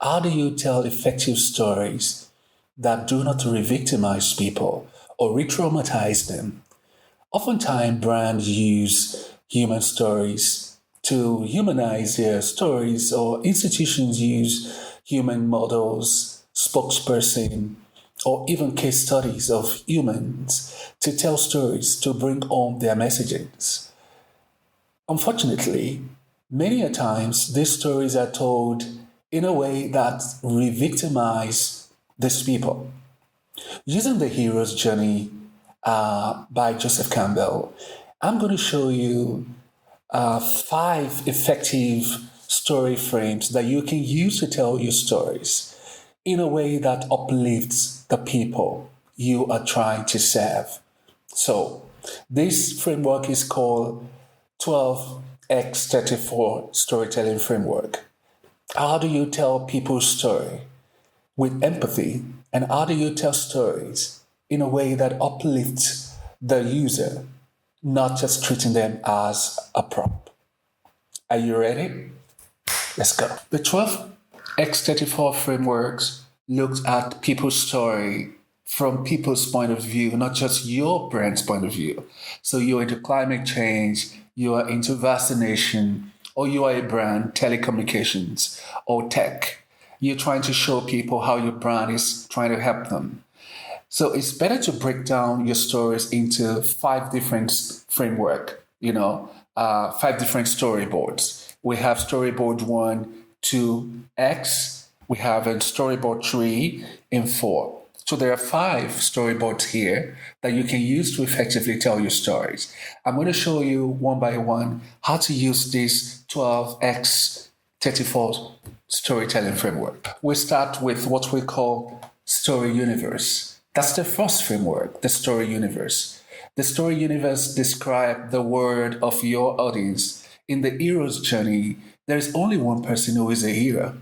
How do you tell effective stories that do not re-victimize people or re-traumatize them? Oftentimes, brands use human stories to humanize their stories, or institutions use human models, spokesperson, or even case studies of humans to tell stories to bring home their messages. Unfortunately, many a times these stories are told in a way that re-victimize these people. Using the hero's journey by Joseph Campbell, I'm going to show you five effective story frames that you can use to tell your stories in a way that uplifts the people you are trying to serve. So, this framework is called 12x34 storytelling framework. How do you tell people's story with empathy, and how do you tell stories in a way that uplifts the user, not just treating them as a prop? Are you ready? Let's go. The 12x34 frameworks looks at people's story from people's point of view, not just your brand's point of view. So you're into climate change, you are into vaccination, or you are a brand, telecommunications, or tech. You're trying to show people how your brand is trying to help them. So it's better to break down your stories into five different framework, five different storyboards. We have storyboard 1, 2, X. We have a storyboard 3 and 4. So there are five storyboards here that you can use to effectively tell your stories. I'm going to show you one by one how to use this 12x34 storytelling framework. We start with what we call story universe. That's the first framework, the story universe. The story universe describes the world of your audience. In the hero's journey, there is only one person who is a hero,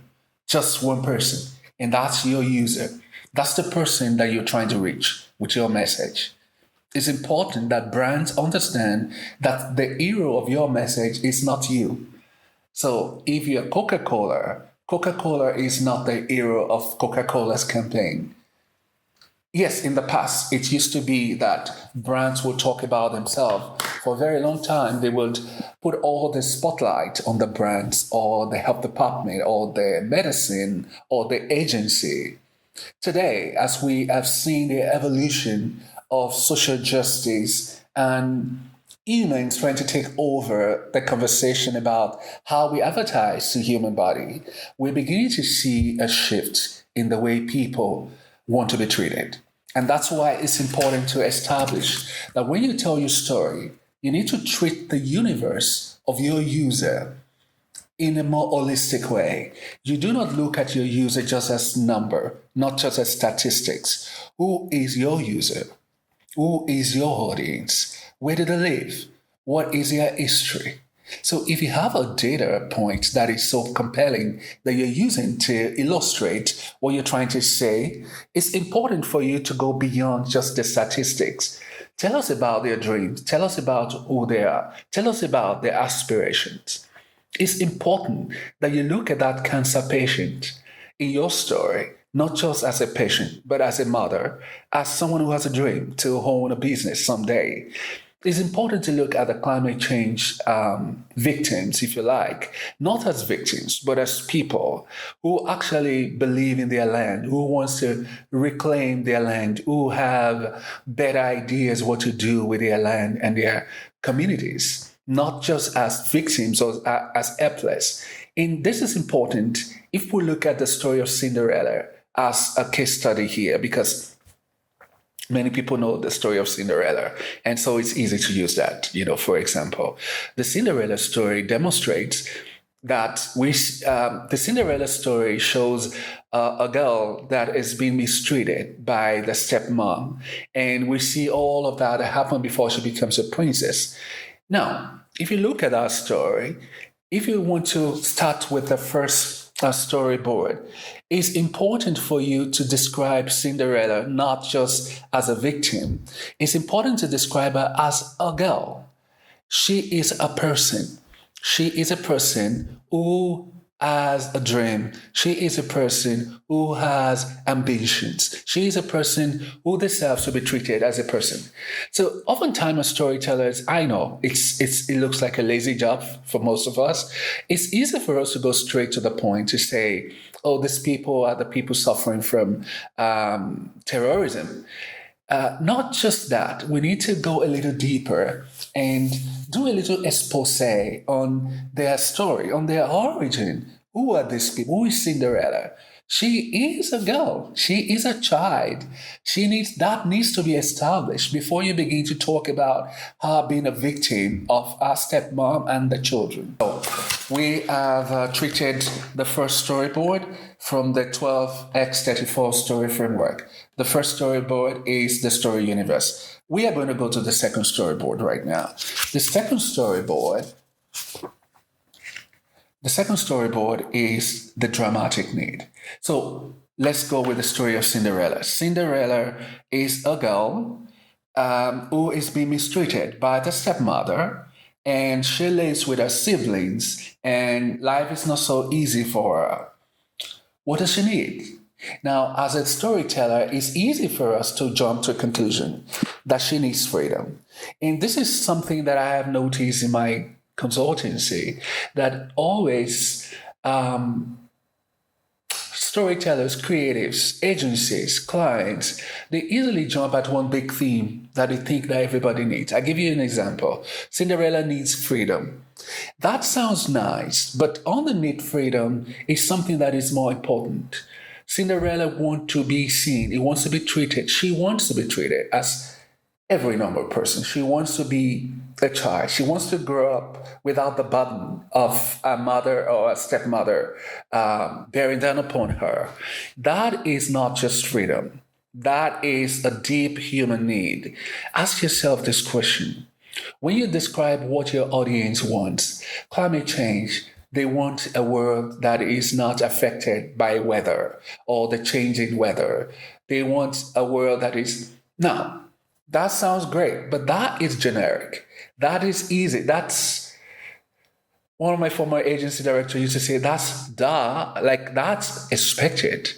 just one person, and that's your user. That's the person that you're trying to reach with your message. It's important that brands understand that the hero of your message is not you. So if you're Coca-Cola, Coca-Cola is not the hero of Coca-Cola's campaign. Yes, in the past, it used to be that brands would talk about themselves. For a very long time, they would put all the spotlight on the brands or the health department or the medicine or the agency. Today, as we have seen the evolution of social justice and humans trying to take over the conversation about how we advertise to human body, we're beginning to see a shift in the way people want to be treated. And that's why it's important to establish that when you tell your story, you need to treat the universe of your user in a more holistic way. You do not look at your user just as number, not just as statistics. Who is your user? Who is your audience? Where do they live? What is their history? So if you have a data point that is so compelling that you're using to illustrate what you're trying to say, it's important for you to go beyond just the statistics. Tell us about their dreams. Tell us about who they are. Tell us about their aspirations. It's important that you look at that cancer patient in your story, not just as a patient, but as a mother, as someone who has a dream to own a business someday. It's important to look at the climate change victims, if you like, not as victims, but as people who actually believe in their land, who wants to reclaim their land, who have better ideas what to do with their land and their communities, not just as victims or as helpless. And this is important if we look at the story of Cinderella as a case study here, because many people know the story of Cinderella, and so it's easy to use that. For example, the Cinderella story demonstrates that the Cinderella story shows a girl that is being mistreated by the stepmom, and we see all of that happen before she becomes a princess. Now, if you look at our story, if you want to start with the first storyboard, it's important for you to describe Cinderella not just as a victim. It's important to describe her as a girl. She is a person. She is a person who has a dream. She is a person who has ambitions. She is a person who deserves to be treated as a person. So oftentimes as storytellers, I know it looks like a lazy job for most of us. It's easy for us to go straight to the point to say, oh, these people are the people suffering from terrorism. Not just that, we need to go a little deeper and do a little expose on their story, on their origin. Who are these people? Who is Cinderella? She is a girl. She is a child. That needs to be established before you begin to talk about her being a victim of her stepmom and the children. So we have treated the first storyboard from the 12x34 story framework. The first storyboard is the story universe. We are going to go to the second storyboard right now. The second storyboard is the dramatic need. So let's go with the story of Cinderella. Cinderella is a girl who is being mistreated by the stepmother, and she lives with her siblings, and life is not so easy for her. What does she need? Now, as a storyteller, it's easy for us to jump to a conclusion that she needs freedom. And this is something that I have noticed in my consultancy, that always storytellers, creatives, agencies, clients, they easily jump at one big theme that they think that everybody needs. I'll give you an example. Cinderella needs freedom. That sounds nice, but underneath freedom is something that is more important. Cinderella wants to be seen. She wants to be treated. She wants to be treated as every normal person. She wants to be a child. She wants to grow up without the burden of a mother or a stepmother bearing down upon her. That is not just freedom. That is a deep human need. Ask yourself this question. When you describe what your audience wants, climate change, they want a world that is not affected by weather or the changing weather. They want a world that is... Now, that sounds great, but that is generic. That is easy. That's one of my former agency directors used to say, that's expected,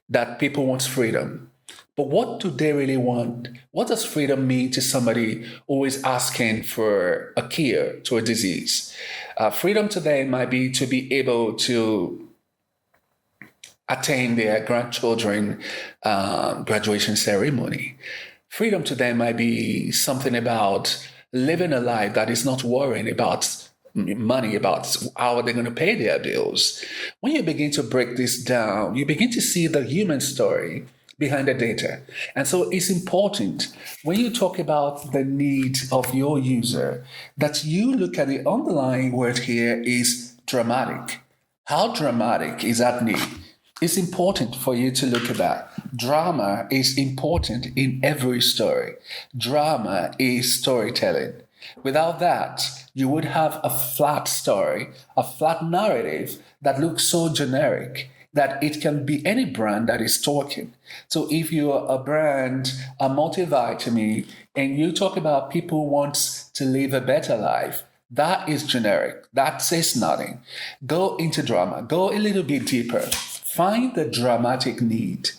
that people want freedom. But what do they really want? What does freedom mean to somebody who is asking for a cure to a disease? Freedom to them might be to be able to attain their grandchildren graduation ceremony. Freedom to them might be something about living a life that is not worrying about money, about how they're going to pay their bills. When you begin to break this down, you begin to see the human story behind the data. And so it's important when you talk about the needs of your user that you look at the underlying word here is dramatic. How dramatic is that need? It's important for you to look at that. Drama is important in every story. Drama is storytelling. Without that, you would have a flat story, a flat narrative that looks so generic that it can be any brand that is talking. So if you're a brand, a multivitamin, and you talk about people want to live a better life, that is generic. That says nothing. Go into drama. Go a little bit deeper. Find the dramatic need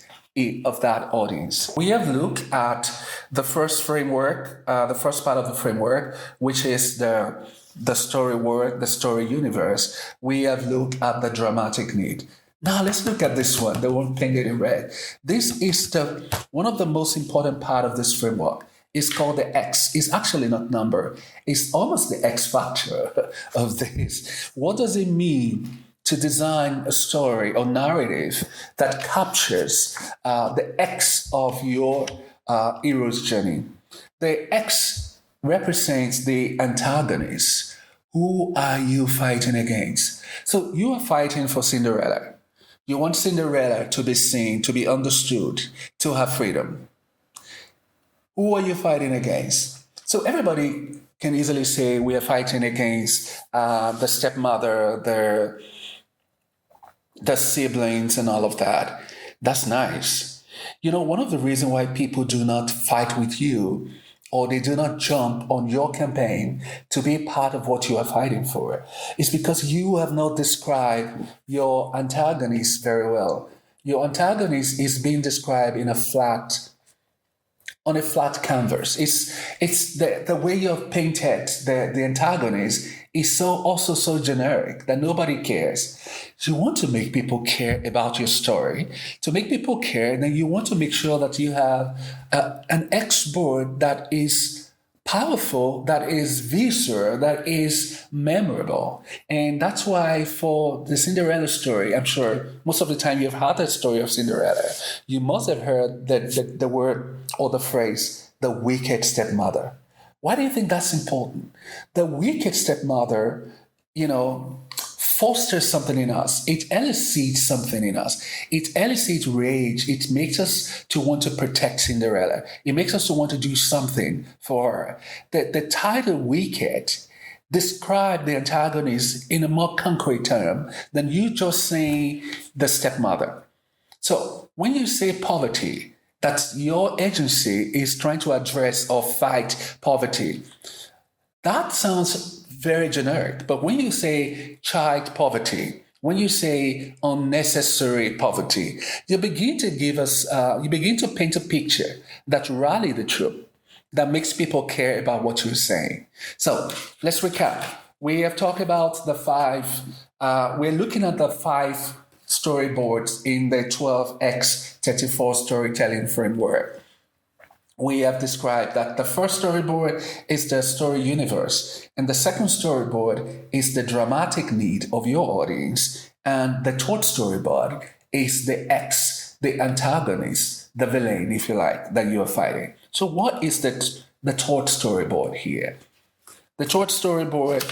of that audience. We have looked at the first framework, the first part of the framework, which is the story world, the story universe. We have looked at the dramatic need. Now let's look at this one, the one painted in red. This is one of the most important part of this framework. It's called the X. It's actually not number. It's almost the X factor of this. What does it mean to design a story or narrative that captures the X of your hero's journey? The X represents the antagonist. Who are you fighting against? So you are fighting for Cinderella. You want Cinderella to be seen, to be understood, to have freedom. Who are you fighting against? So everybody can easily say we are fighting against the stepmother, the siblings, and all of that. That's nice. You know, one of the reasons why people do not fight with you or they do not jump on your campaign to be part of what you are fighting for, it's because you have not described your antagonist very well. Your antagonist is being described in a flat on a flat canvas. It's the way you've painted the antagonist is so generic that nobody cares. You want to make people care about your story. To make people care, then you want to make sure that you have an export that is powerful, that is visceral, that is memorable. And that's why for the Cinderella story, I'm sure most of the time you've heard the story of Cinderella. You must have heard the word or the phrase, the wicked stepmother. Why do you think that's important? The wicked stepmother, fosters something in us. It elicits something in us. It elicits rage. It makes us to want to protect Cinderella. It makes us to want to do something for her. The title Wicked describe the antagonist in a more concrete term than you just saying the stepmother. So when you say poverty, that your agency is trying to address or fight poverty, that sounds very generic. But when you say child poverty, when you say unnecessary poverty, you begin to paint a picture that rally the troop, that makes people care about what you're saying. So let's recap. We have talked about the we're looking at the 5 storyboards in the 12x34 storytelling framework. We have described that the first storyboard is the story universe, and the second storyboard is the dramatic need of your audience, and the third storyboard is the antagonist, the villain, if you like, that you are fighting. So what is the third storyboard here? The third storyboard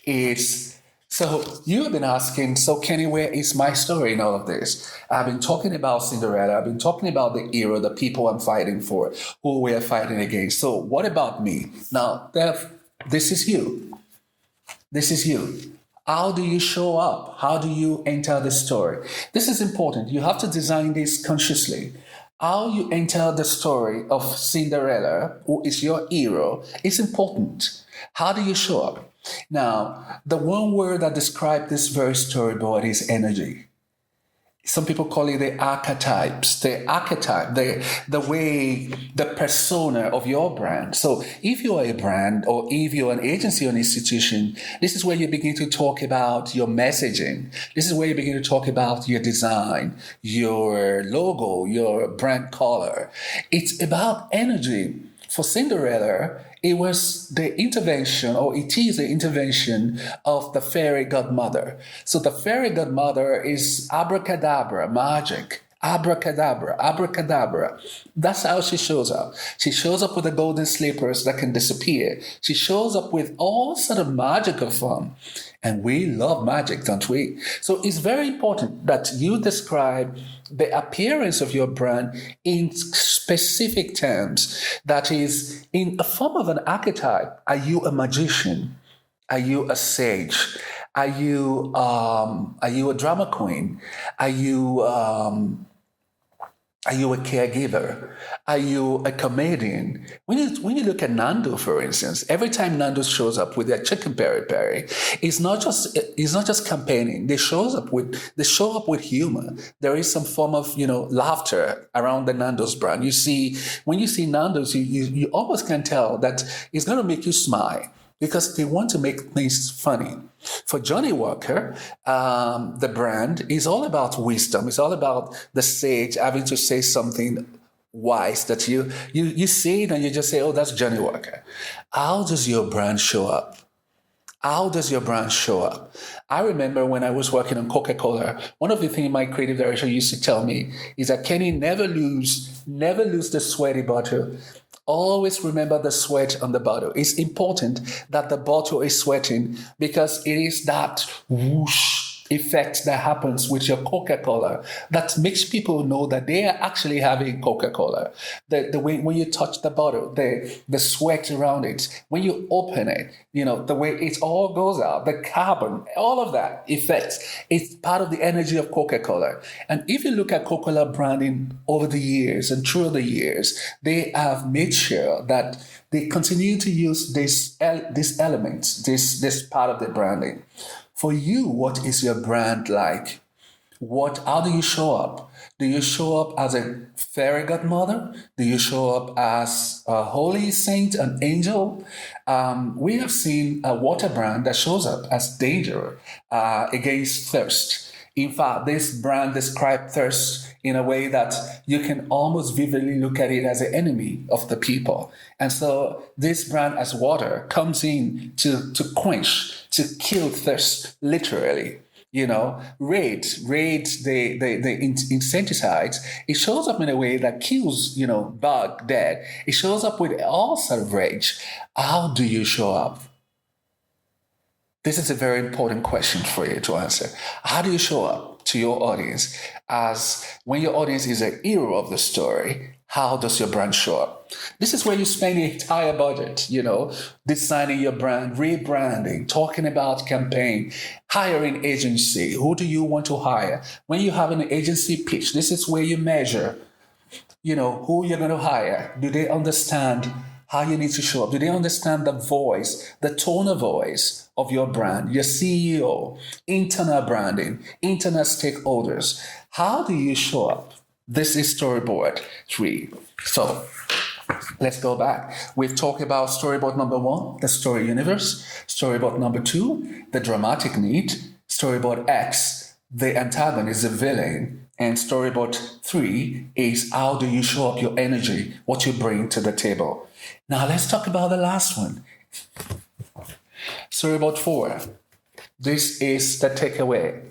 is... So you have been asking, so Kenny, where is my story in all of this? I've been talking about Cinderella. I've been talking about the hero, the people I'm fighting for, who we are fighting against. So what about me? Now, this is you. This is you. How do you show up? How do you enter the story? This is important. You have to design this consciously. How you enter the story of Cinderella, who is your hero, is important. How do you show up? Now, the one word that describes this very storyboard is energy. Some people call it the archetypes, the archetype, the way, the persona of your brand. So if you are a brand or if you're an agency or an institution, this is where you begin to talk about your messaging. This is where you begin to talk about your design, your logo, your brand color. It's about energy. For Cinderella, it was the intervention, or it is the intervention of the fairy godmother. So the fairy godmother is abracadabra, magic. Abracadabra, abracadabra. That's how she shows up. She shows up with the golden slippers that can disappear. She shows up with all sort of magical fun. And we love magic, don't we? So it's very important that you describe the appearance of your brand in specific terms. That is, in a form of an archetype. Are you a magician? Are you a sage? Are you a drama queen? Are you a caregiver? Are you a comedian? When you look at Nando, for instance, every time Nando shows up with their chicken peri peri, it's not just campaigning. They show up with humor. There is some form of laughter around the Nando's brand. When you see Nando's, you almost can tell that it's going to make you smile, because they want to make things funny. For Johnny Walker, the brand is all about wisdom. It's all about the sage having to say something wise that you see it and you just say, oh, that's Johnny Walker. How does your brand show up? How does your brand show up? I remember when I was working on Coca-Cola, one of the things my creative director used to tell me is that, Kenny, never lose the sweaty bottle. Always remember the sweat on the bottle. It's important that the bottle is sweating, because it is that whoosh effect that happens with your Coca-Cola that makes people know that they are actually having Coca-Cola. The way when you touch the bottle, the sweat around it, when you open it, the way it all goes out, the carbon, all of that effects, it's part of the energy of Coca-Cola. And if you look at Coca-Cola branding over the years and through the years, they have made sure that they continue to use these elements, this part of the branding. For you, what is your brand like? How do you show up? Do you show up as a fairy godmother? Do you show up as a holy saint, an angel? We have seen a water brand that shows up as danger against thirst. In fact, this brand describes thirst in a way that you can almost vividly look at it as an enemy of the people. And so this brand as water comes in to quench, to kill thirst, literally. Rage, the insecticides, it shows up in a way that kills, bug dead. It shows up with all sort of rage. How do you show up? This is a very important question for you to answer. How do you show up to your audience? As when your audience is a hero of the story, how does your brand show up? This is where you spend the entire budget, designing your brand, rebranding, talking about campaign, hiring agency. Who do you want to hire? When you have an agency pitch, this is where you measure, who you're going to hire. Do they understand how you need to show up? Do they understand the voice, the tone of voice of your brand, your CEO, internal branding, internal stakeholders? How do you show up? This is storyboard 3. So let's go back. We've talked about storyboard number 1, the story universe. Storyboard number 2, the dramatic need. Storyboard X, the antagonist, the villain. And storyboard 3 is how do you show up your energy, what you bring to the table. Now let's talk about the last one. Storyboard 4. This is the takeaway.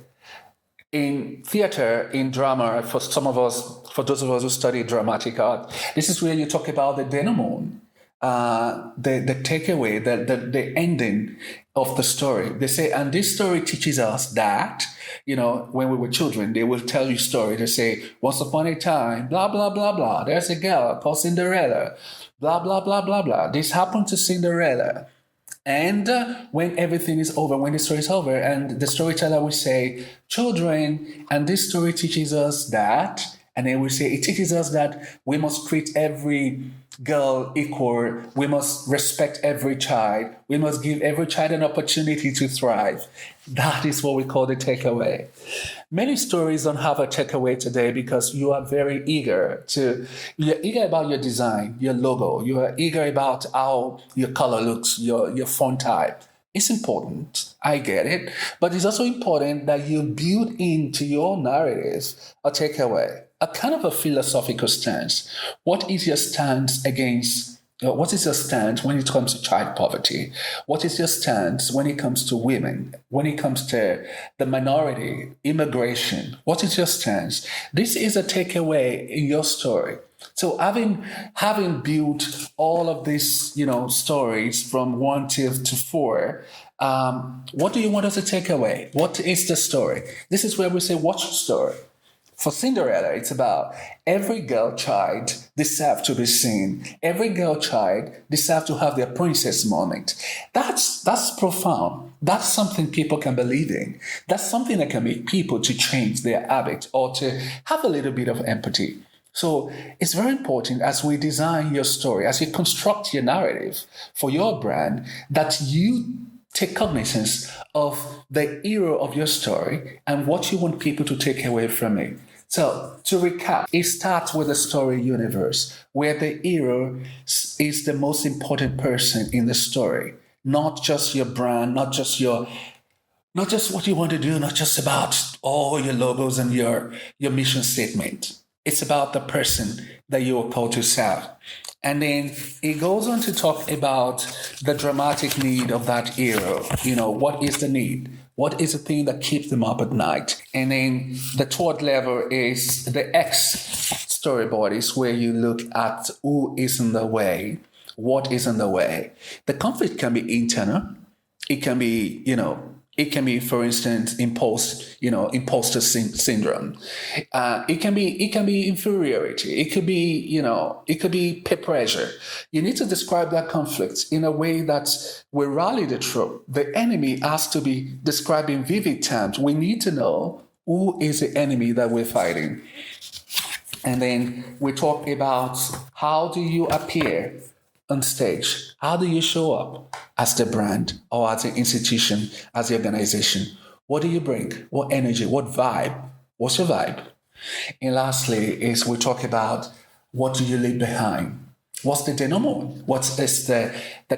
In theater, in drama, for those of us who study dramatic art, this is where you talk about the denouement, the takeaway, the ending of the story. They say, and this story teaches us that, when we were children, they will tell you story. They say, once upon a time, blah, blah, blah, blah. There's a girl called Cinderella, blah, blah, blah, blah, blah. This happened to Cinderella. And when everything is over, when the story is over, and the storyteller will say, children, and this story teaches us that, and then we say, it teaches us that we must treat every girl equal, we must respect every child, we must give every child an opportunity to thrive. That is what we call the takeaway. Many stories don't have a takeaway today because you are very eager about your design, your logo. You are eager about how your color looks, your font type. It's important. I get it. But it's also important that you build into your narrative a takeaway, a kind of a philosophical stance. What is your stance what is your stance when it comes to child poverty? What is your stance when it comes to women? When it comes to the minority, immigration? What is your stance? This is a takeaway in your story. So having built all of these, stories from 1 to 4, what do you want us to take away? What is the story? This is where we say, watch the story. For Cinderella, it's about every girl child deserves to be seen. Every girl child deserves to have their princess moment. That's profound. That's something people can believe in. That's something that can make people to change their habit or to have a little bit of empathy. So it's very important as we design your story, as you construct your narrative for your brand, that you take cognizance of the hero of your story and what you want people to take away from it. So to recap, it starts with the story universe, where the hero is the most important person in the story, not just your brand, not just what you want to do, not just about all your logos and your mission statement. It's about the person that you are called to serve. And then it goes on to talk about the dramatic need of that hero. What is the need? What is the thing that keeps them up at night? And then the third level is the X storyboard, is where you look at who is in the way, what is in the way. The conflict can be internal. It can be, It can be, for instance, imposter syndrome. It can be inferiority. It could be, it could be peer pressure. You need to describe that conflict in a way that will rally the troop. The enemy has to be described in vivid terms. We need to know who is the enemy that we're fighting. And then we talk about how do you appear on stage? How do you show up as the brand or as the institution, as the organization? What do you bring? What energy? What vibe? What's your vibe? And lastly is we talk about what do you leave behind? What's the denouement? What's the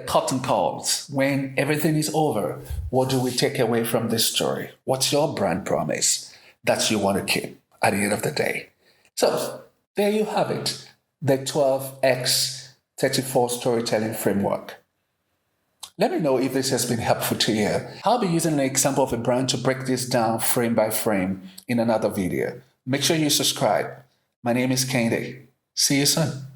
curtain calls when everything is over? What do we take away from this story? What's your brand promise that you want to keep at the end of the day? So there you have it, the 12x34 storytelling framework. Let me know if this has been helpful to you. I'll be using an example of a brand to break this down frame by frame in another video. Make sure you subscribe. My name is Campbell. See you soon.